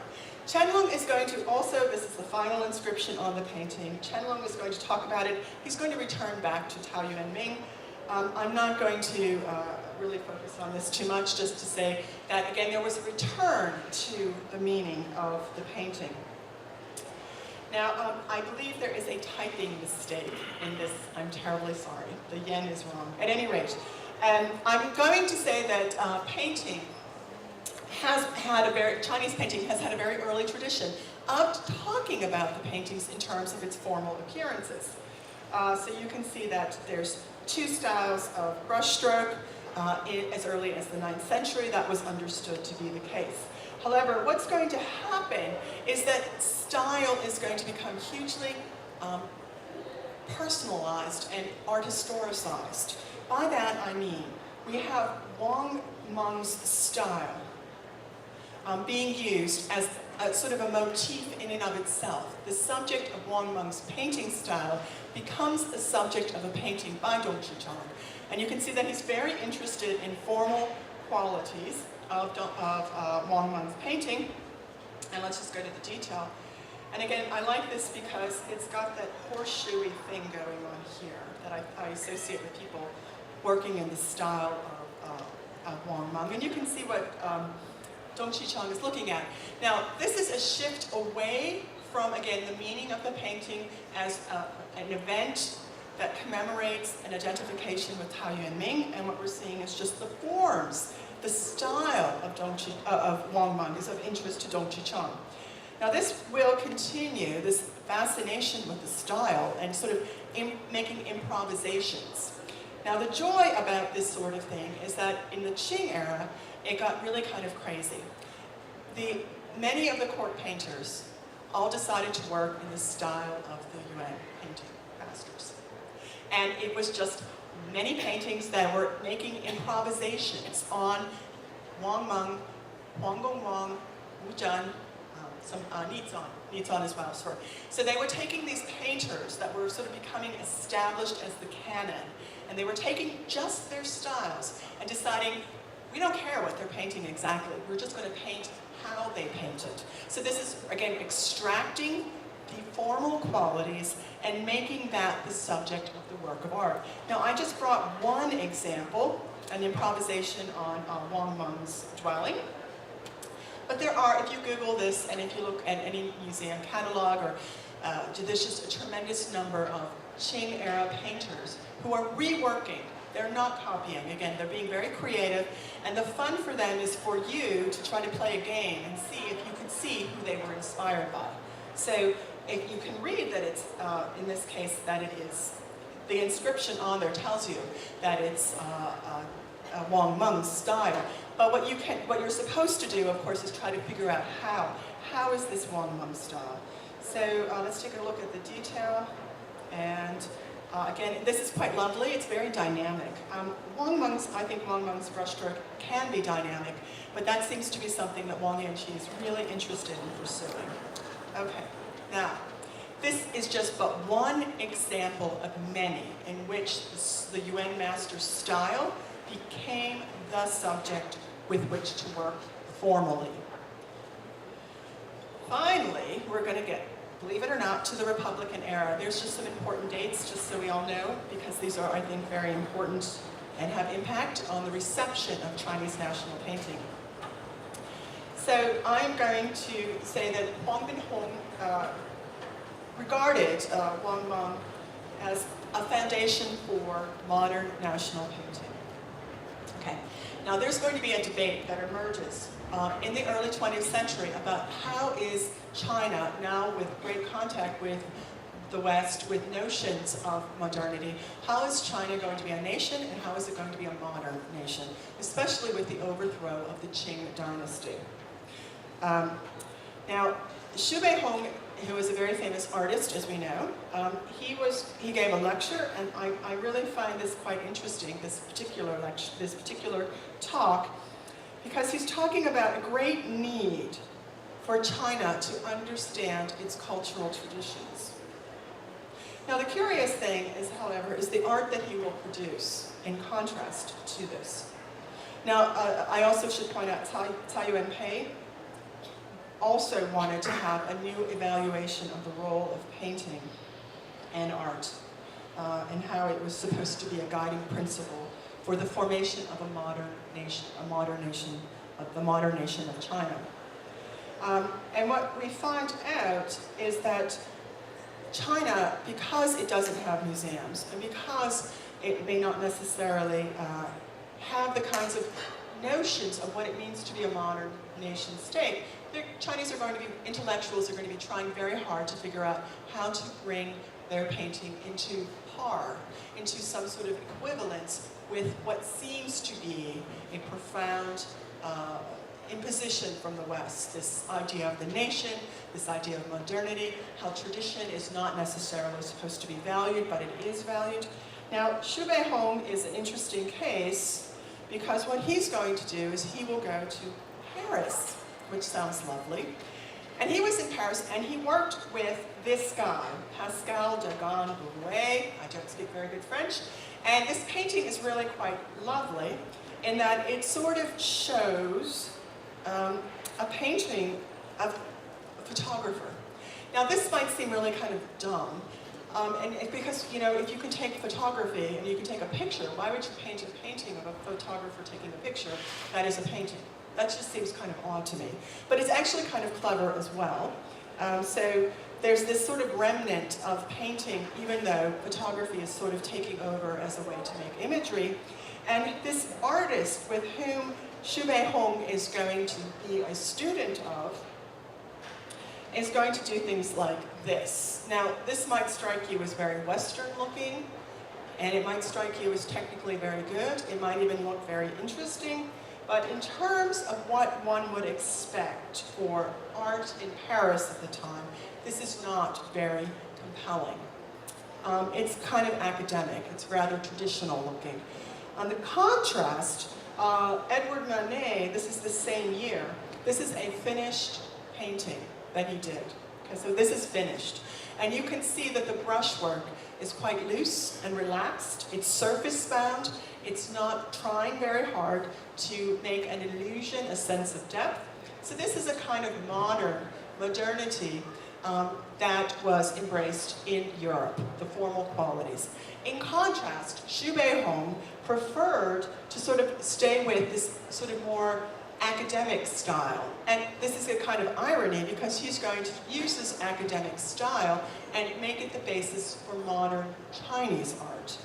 Qianlong is going to also, this is the final inscription on the painting, Qianlong is going to talk about it. He's going to return back to Taoyuan Ming. I'm not going to really focus on this too much, just to say that, again, there was a return to the meaning of the painting. Now, I believe there is a typing mistake in this. I'm terribly sorry. The yen is wrong. At any rate, I'm going to say that painting has had Chinese painting has had a very early tradition of talking about the paintings in terms of its formal appearances. So you can see that there's two styles of brushstroke. As early as the 9th century, that was understood to be the case. However, what's going to happen is that style is going to become hugely personalized and art historicized. By that I mean, we have Wang Meng's style being used as a sort of a motif in and of itself. The subject of Wang Meng's painting style becomes the subject of a painting by Dong Qichang. And you can see that he's very interested in formal qualities of Wang Meng's painting. And let's just go to the detail. And again, I like this because it's got that horseshoey thing going on here that I associate with people working in the style of Wang Meng. And you can see what Dong Qichang is looking at. Now, this is a shift away from, again, the meaning of the painting as an event that commemorates an identification with Taoyuan Ming, and what we're seeing is just the forms, the style of Wang Meng is of interest to Dong Qichang. Now this will continue, this fascination with the style and sort of making improvisations. Now the joy about this sort of thing is that in the Qing era, it got really kind of crazy. Many of the court painters all decided to work in the style of the Yuan painting masters. And it was just many paintings that were making improvisations on Wang Meng, Huang Gongwang, Wu Zhan, some Nizan as well, sorry. So they were taking these painters that were sort of becoming established as the canon, and they were taking just their styles and deciding, we don't care what they're painting exactly, we're just going to paint how they painted. So this is, again, extracting the formal qualities and making that the subject of the work of art. Now, I just brought one example, an improvisation on Wang Meng's dwelling. But there are, if you Google this, and if you look at any museum catalog, or there's just a tremendous number of Qing-era painters who are reworking. They're not copying. Again, they're being very creative, and the fun for them is for you to try to play a game and see if you can see who they were inspired by. So if you can read that it's, in this case, that it is, the inscription on there tells you that it's Wang Meng's style. But what you're supposed to do, of course, is try to figure out how is this Wang Meng style. So let's take a look at the detail. And again, this is quite lovely. It's very dynamic. I think Wang Meng's brushstroke can be dynamic, but that seems to be something that Wang Yanqi is really interested in pursuing. Okay, now, this is just but one example of many in which the Yuan master's style became the subject with which to work formally. Finally, we're going to get, believe it or not, to the Republican era. There's just some important dates, just so we all know, because these are, I think, very important and have impact on the reception of Chinese national painting. So I'm going to say that Huang Binhong regarded Wang as a foundation for modern national painting. Okay. Now there's going to be a debate that emerges in the early 20th century about how is China, now with great contact with the West, with notions of modernity, how is China going to be a nation and how is it going to be a modern nation, especially with the overthrow of the Qing dynasty. Now, Xu Beihong, who is a very famous artist, as we know, he gave a lecture, and I really find this quite interesting, this particular lecture, this particular talk, because he's talking about a great need for China to understand its cultural traditions. Now, the curious thing is, however, is the art that he will produce in contrast to this. Now, I also should point out Tsai Ing-wen also wanted to have a new evaluation of the role of painting and art and how it was supposed to be a guiding principle for the formation of a modern nation, the modern nation of China. And what we find out is that China, because it doesn't have museums, and because it may not necessarily have the kinds of notions of what it means to be a modern nation state, the Chinese are going to be, intellectuals are going to be trying very hard to figure out how to bring their painting into par, into some sort of equivalence with what seems to be a profound imposition from the West, this idea of the nation, this idea of modernity, how tradition is not necessarily supposed to be valued, but it is valued. Now, Xu Beihong is an interesting case because what he's going to do is he will go to Paris, which sounds lovely. And he was in Paris and he worked with this guy, Pascal de Gauguin. I don't speak very good French. And this painting is really quite lovely in that it sort of shows a painting of a photographer. Now this might seem really kind of dumb, because, you know, if you can take photography and you can take a picture, why would you paint a painting of a photographer taking a picture that is a painting? That just seems kind of odd to me. But it's actually kind of clever as well. So there's this sort of remnant of painting, even though photography is sort of taking over as a way to make imagery. And this artist with whom Xu Beihong is going to be a student of is going to do things like this. Now, this might strike you as very Western looking, and it might strike you as technically very good. It might even look very interesting. But in terms of what one would expect for art in Paris at the time, this is not very compelling. It's kind of academic. It's rather traditional looking. On the contrast, Edward Manet, this is the same year. This is a finished painting that he did. Okay, so this is finished. And you can see that the brushwork is quite loose and relaxed. It's surface bound. It's not trying very hard to make an illusion, a sense of depth. So this is a kind of modernity that was embraced in Europe, the formal qualities. In contrast, Xu Beihong preferred to sort of stay with this sort of more academic style. And this is a kind of irony because he's going to use this academic style and make it the basis for modern Chinese art.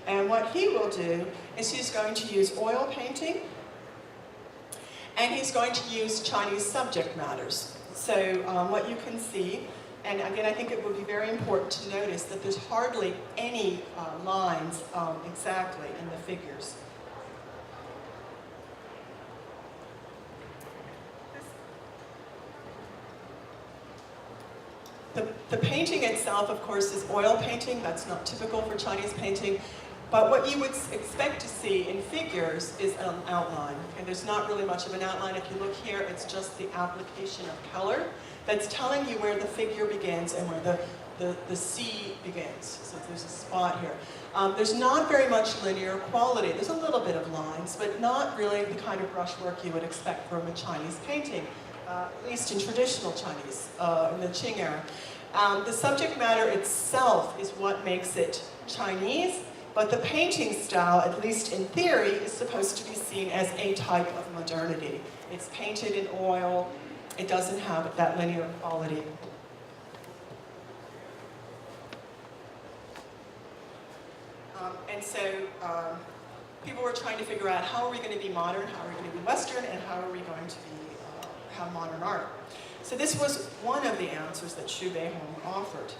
And what he will do is he's going to use oil painting and he's going to use Chinese subject matters. So what you can see, and again I think it would be very important to notice that there's hardly any lines exactly in the figures. The painting itself, of course, is oil painting. That's not typical for Chinese painting. But what you would expect to see in figures is an outline. And there's not really much of an outline. If you look here, it's just the application of color that's telling you where the figure begins and where the sea begins. So there's a spot here. There's not very much linear quality. There's a little bit of lines, but not really the kind of brushwork you would expect from a Chinese painting, at least in traditional Chinese, in the Qing era. The subject matter itself is what makes it Chinese, But the painting style, at least in theory, is supposed to be seen as a type of modernity. It's painted in oil. It doesn't have that linear quality. And so people were trying to figure out how are we going to be modern, how are we going to be Western, and how are we going to have modern art. So this was one of the answers that Binhong offered.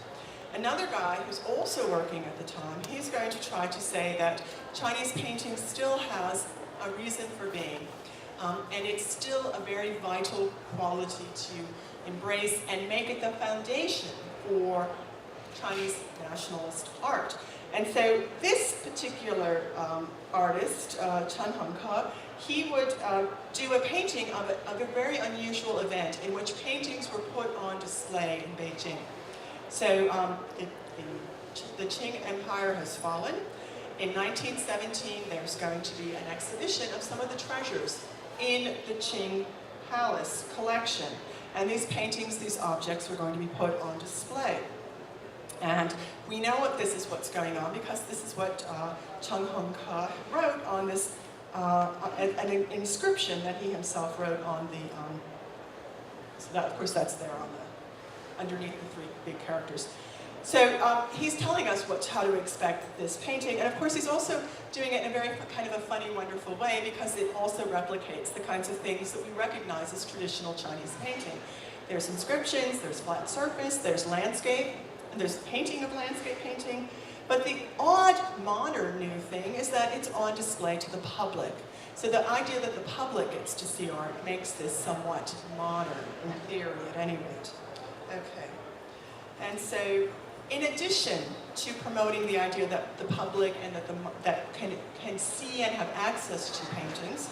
Another guy who's also working at the time, he's going to try to say that Chinese painting still has a reason for being. And it's still a very vital quality to embrace and make it the foundation for Chinese nationalist art. And so this particular artist, Chen Hongke, he would do a painting of a very unusual event in which paintings were put on display in Beijing. So the Qing Empire has fallen. In 1917, there's going to be an exhibition of some of the treasures in the Qing Palace collection. And these paintings, these objects, were going to be put on display. And we know this is what's going on because this is what Chen Hongke wrote on this, an inscription that he himself wrote on the, so that, of course that's there on the, underneath the three big characters. So he's telling us how to expect this painting, and of course he's also doing it in a very kind of a funny, wonderful way because it also replicates the kinds of things that we recognize as traditional Chinese painting. There's inscriptions, there's flat surface, there's landscape, and there's painting of landscape painting. But the odd, modern new thing is that it's on display to the public. So the idea that the public gets to see art makes this somewhat modern, in theory at any rate. Okay. And so, in addition to promoting the idea that the public and that can see and have access to paintings,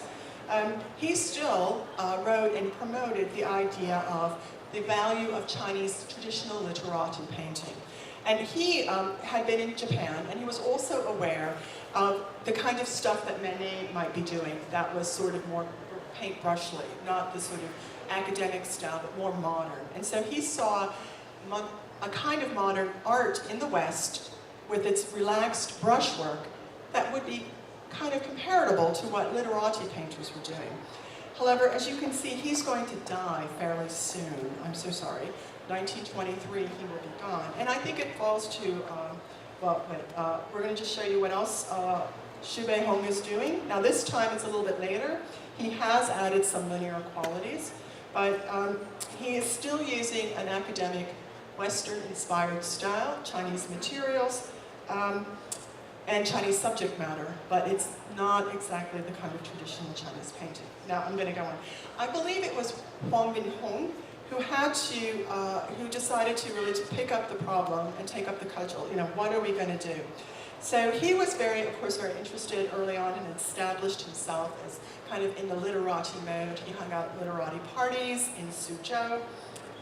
he still wrote and promoted the idea of the value of Chinese traditional literati painting. And he had been in Japan, and he was also aware of the kind of stuff that Meng might be doing that was sort of more paintbrushly, not the sort of academic style, but more modern. And so he saw a kind of modern art in the West with its relaxed brushwork that would be kind of comparable to what literati painters were doing. However, as you can see, he's going to die fairly soon. I'm so sorry. 1923, he will be gone. And I think it falls to, we're going to just show you what else Binhong is doing. Now this time it's a little bit later. He has added some linear qualities, but he is still using an academic Western-inspired style, Chinese materials, and Chinese subject matter, but it's not exactly the kind of traditional Chinese painting. Now I'm going to go on. I believe it was Huang Binhong who decided to really pick up the problem and take up the cudgel. You know, what are we going to do? So he was of course, very interested early on and established himself as kind of in the literati mode. He hung out at literati parties in Suzhou,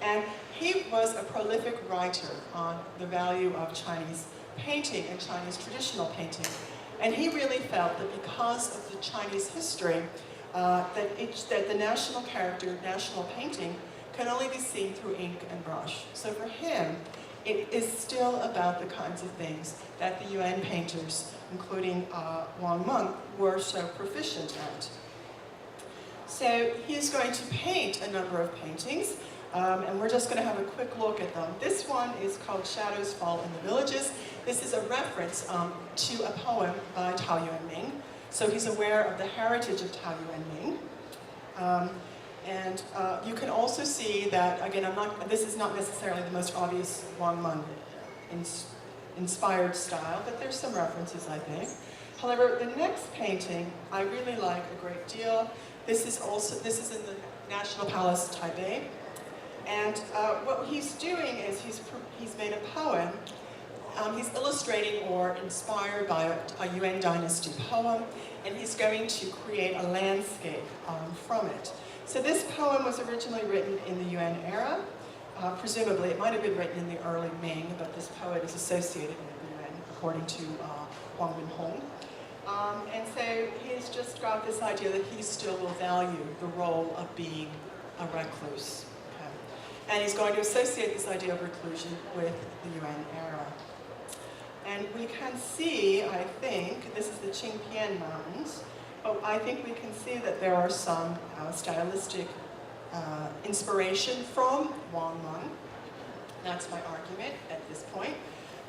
and he was a prolific writer on the value of Chinese painting and Chinese traditional painting. And he really felt that because of the Chinese history, that the national character, national painting, can only be seen through ink and brush. So for him, it is still about the kinds of things that the Yuan painters, including Meng, were so proficient at. So he's going to paint a number of paintings, and we're just going to have a quick look at them. This one is called Shadows Fall in the Villages. This is a reference to a poem by Tao Yuanming. So he's aware of the heritage of Tao Yuanming. And you can also see that, again, this is not necessarily the most obvious Wang Meng inspired style, but there's some references, I think. However, the next painting I really like a great deal. This is in the National Palace, Taipei. And what he's doing is he's made a poem. He's illustrating or inspired by a Yuan dynasty poem, and he's going to create a landscape from it. So this poem was originally written in the Yuan era. Presumably, it might have been written in the early Ming, but this poet is associated with the Yuan, according to Huang Binhong. And so he's just got this idea that he still will value the role of being a recluse. Okay? And he's going to associate this idea of reclusion with the Yuan era. And we can see, I think, this is the Qingpian Mountains, but I think we can see that there are some stylistic inspiration from Wang Meng. That's my argument at this point.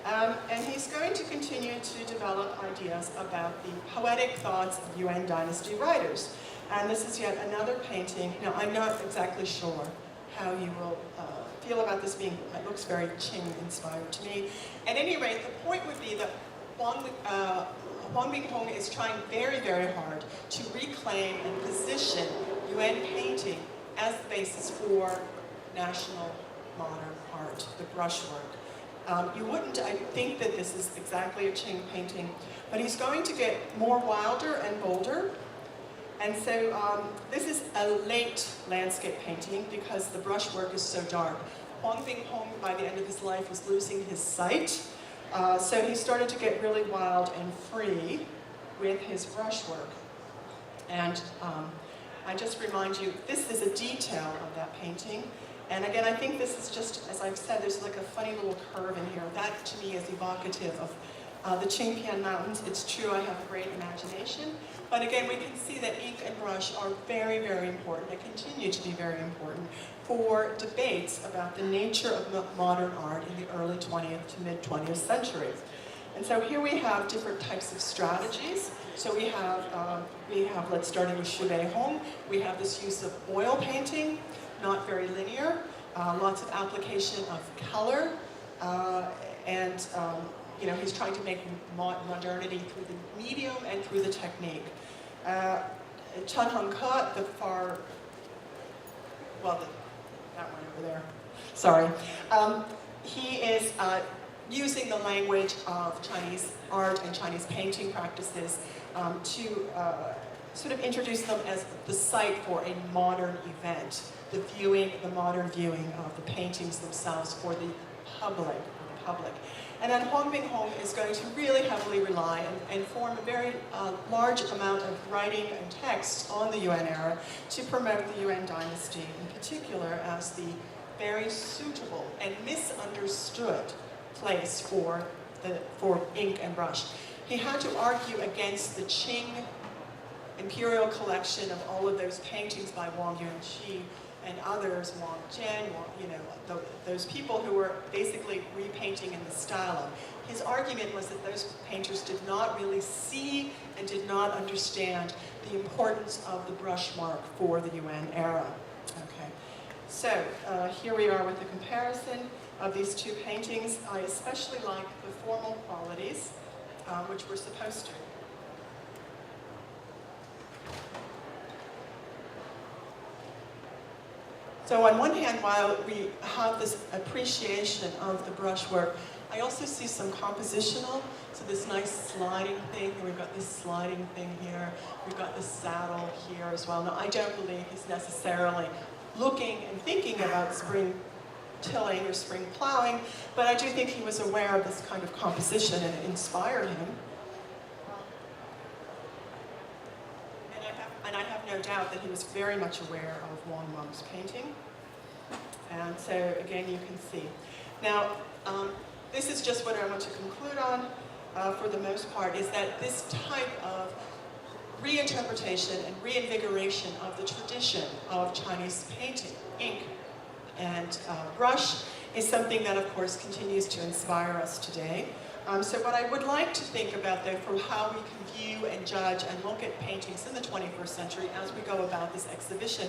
And he's going to continue to develop ideas about the poetic thoughts of Yuan dynasty writers. And this is yet another painting. Now, I'm not exactly sure how you will feel about this being, it looks very Qing inspired to me. At any rate, the point would be that Huang Binhong is trying very, very hard to reclaim and position Yuan painting as the basis for national modern art, the brushwork. You wouldn't, I think that this is exactly a Qing painting, but he's going to get more wilder and bolder. And so this is a late landscape painting because the brushwork is so dark. Huang Binhong, by the end of his life, was losing his sight. So he started to get really wild and free with his brushwork. And I just remind you, this is a detail of that painting. And again, I think this is just, as I've said, there's like a funny little curve in here. That, to me, is evocative of the Qingpian Mountains. It's true, I have a great imagination. But again, we can see that ink and brush are very, very important. They continue to be very important for debates about the nature of modern art in the early 20th to mid-20th century. And so here we have different types of strategies. So we have let's start with Binhong. We have this use of oil painting, not very linear, lots of application of color, and you know, he's trying to make modernity through the medium and through the technique. Chen Hongke, the far, well, that one over there, sorry. He is using the language of Chinese art and Chinese painting practices to sort of introduce them as the site for a modern event, the modern viewing of the paintings themselves for the public. And then Huang Binhong is going to really heavily rely and form a very large amount of writing and text on the Yuan era to promote the Yuan dynasty in particular as the very suitable and misunderstood place for ink and brush. He had to argue against the Qing imperial collection of all of those paintings by Wang Yuanqi and others, Wang Jian, you know, those people who were basically repainting in the style of. His argument was that those painters did not really see and did not understand the importance of the brush mark for the Yuan era. Okay, so here we are with the comparison of these two paintings. I especially like the formal qualities, which we're supposed to. So on one hand, while we have this appreciation of the brushwork, I also see some compositional, so this nice sliding thing, we've got this sliding thing here, we've got this saddle here as well. Now, I don't believe he's necessarily looking and thinking about spring tilling or spring plowing, but I do think he was aware of this kind of composition and it inspired him. And I have no doubt that he was very much aware of Wang Meng's painting. And so, again, you can see. Now, this is just what I want to conclude on for the most part, is that this type of reinterpretation and reinvigoration of the tradition of Chinese painting, ink and brush, is something that, of course, continues to inspire us today. So what I would like to think about, though, for how we can view and judge and look at paintings in the 21st century as we go about this exhibition,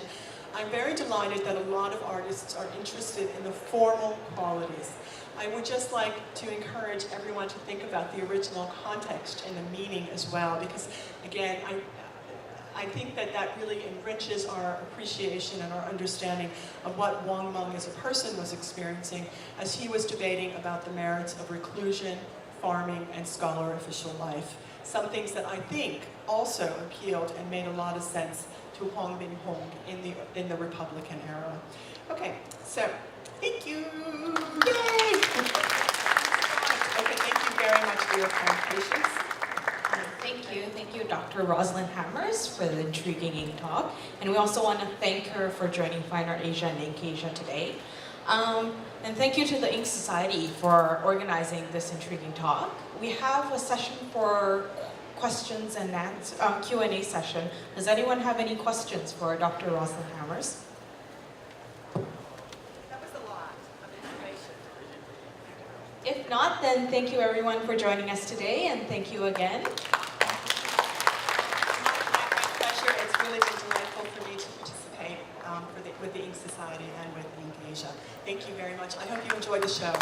I'm very delighted that a lot of artists are interested in the formal qualities. I would just like to encourage everyone to think about the original context and the meaning as well, because, again, I think that that really enriches our appreciation and our understanding of what Wang Meng as a person was experiencing as he was debating about the merits of reclusion, farming, and scholar official life. Some things that I think also appealed and made a lot of sense to Huang Binhong in the Republican era. Okay, so thank you. Yay! Okay, thank you very much for your kind patience. Thank you, Dr. Roslyn Hammers, for the intriguing ink talk. And we also want to thank her for joining Fine Art Asia and Ink Asia today. And thank you to the Ink Society for organizing this intriguing talk. We have a session for questions and Q&A session. Does anyone have any questions for Dr. Roslyn Hammers? That was a lot of information. If not, then thank you everyone for joining us today, and thank you again. My pleasure. It's really been delightful for me to participate with the Ink Society and with Ink Asia. Thank you very much. I hope you enjoyed the show.